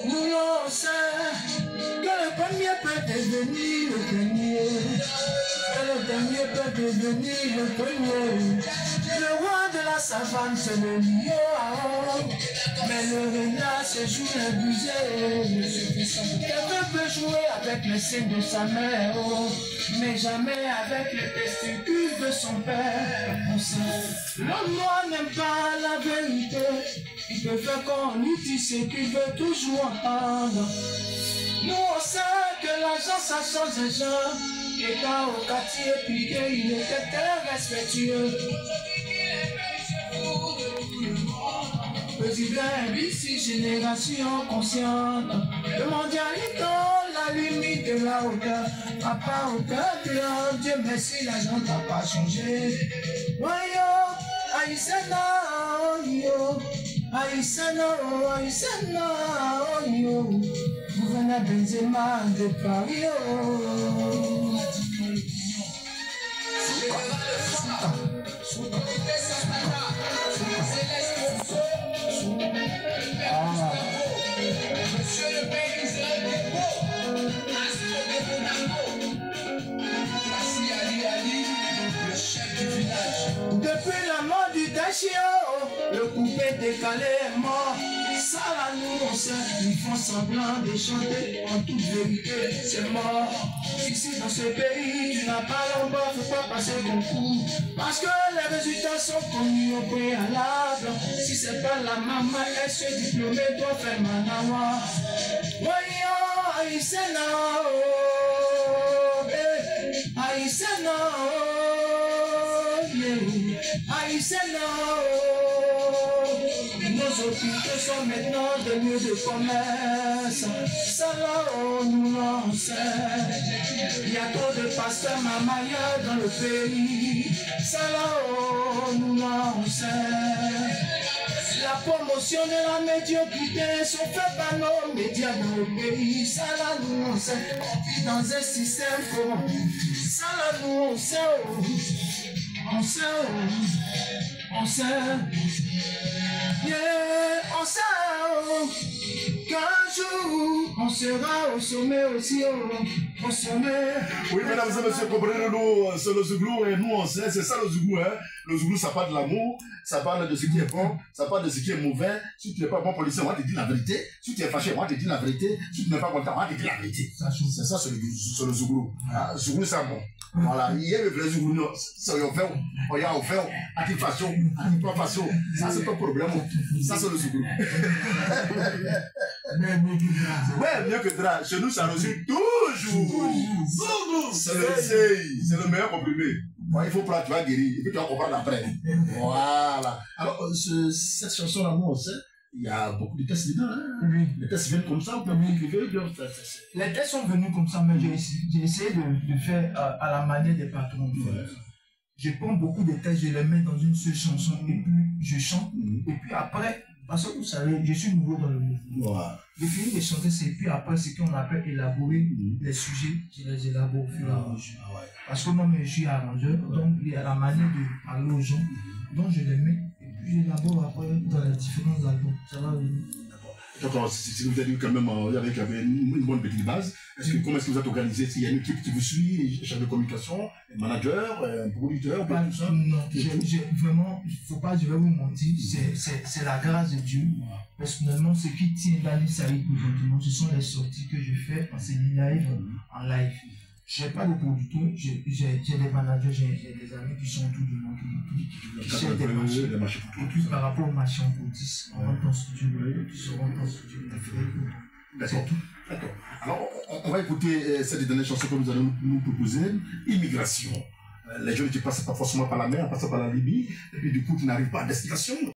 Nous on sait que le premier peut devenir le dernier, que le dernier peut devenir le premier. Le roi de la savane c'est le lion, mais le renard se joue abusé. Quelqu'un peut jouer avec le sein de sa mère, mais jamais avec les testicules de son père. L'homme noir n'aime pas la vérité, il peut faire qu'on lui dit ce qu'il veut toujours entendre. Nous on sait que l'argent ça change les gens, et quand au quartier piqué il était très respectueux. Président ici, génération consciente, le mondialito, la limite de la hauteur, à part au cœur de Dieu merci, l'argent n'a pas changé. Voyons, Aïssana, yo, Aïssana, Aïssana, yo, gouverneur Benzema de Paris, depuis la mort du Dachio, le coupé décalé est mort. Ça là nous on sait, ils font semblant de chanter, en toute vérité c'est mort. Ici dans ce pays, tu n'as pas l'ombre, faut pas passer concours, parce que les résultats sont connus au préalable. Si c'est pas la maman, elle se diplômée doit faire manawa. Voyons, Aïssana, Aïssana, Aïssana, nos hôpitaux sont maintenant des lieux de commerce. Ça là, nous l'on sait. Il y a trop de pasteurs mamaya dans le pays. Ça là, nous l'on sait. La promotion de la médiocrité sont faits par nos médias dans le pays. Ça là, nous on sait. Dans un système corrompu. Ça là, nous on sait. On sait. On sait. Yeah, on sait. Qu'un jour, on sera au sommet aussi. Au sommet. Oui, mesdames et messieurs, comprenez-nous, c'est le Zouglou et nous on sait, c'est ça le Zouglou. Hein. Le Zouglou, ça parle de l'amour, ça parle de ce qui est bon, ça parle de ce qui est mauvais. Si tu n'es pas bon policier, on va te dire la vérité. Si tu es fâché, on va te dire la vérité. Si tu n'es pas content, on va te dire la vérité. C'est ça, c'est le Zouglou. Ah, Zouglou, c'est bon. Voilà, il y a le vrai Zouglou, c'est au fait, on y a au fait, à qui façon, pas façon. Ça, c'est pas problème. Ça, c'est le Zouglou. Ouais, mieux que Dra. Chez nous, ça reçut toujours. C'est le meilleur comprimé. Bon, il faut prendre, tu vas guérir, et puis tu vas comprendre après. Voilà. Alors, cette chanson-là, moi, on sait, il y a beaucoup de tests dedans. Hein? Oui. Les tests viennent comme ça, on peut écrire. Les tests sont venus comme ça, mais j'ai essayé de faire à la manière des patrons. Ouais. Je prends beaucoup de tests, je les mets dans une seule chanson, et puis je chante, et puis après, parce que vous savez, je suis nouveau dans le mouvement. Wow. Je finis de chanter, et puis après, ce qu'on appelle élaborer les sujets, je les élabore au fur et à mesure. Parce que moi, je suis arrangeur, donc il y a la manière de parler aux gens, donc je les mets, et puis j'élabore après dans les différents albums. Ça va venir. Donc, si vous avez dit quand même, il y avait une bonne petite base, comment est-ce que vous êtes organisé? S'il y a une équipe qui vous suit, chef de communication, un manager, un producteur, pas tout ça? Non, vraiment, il ne faut pas, je vais vous mentir, c'est la grâce de Dieu. Personnellement, ce qui tient Dani Saïd aujourd'hui, ce sont les sorties que je fais en séminaire, en live. Je n'ai pas de producteur, j'ai des managers, j'ai des amis qui sont autour de moi, qui cherchent des marchés. Et puis par rapport aux marchés en police, on rentre en studio, ils seront en studio. D'accord. D'accord. Alors, on va écouter cette dernière chanson que nous allons nous proposer, Immigration. Les jeunes qui passent pas forcément par la mer, passent par la Libye, et puis du coup qui n'arrivent pas à destination.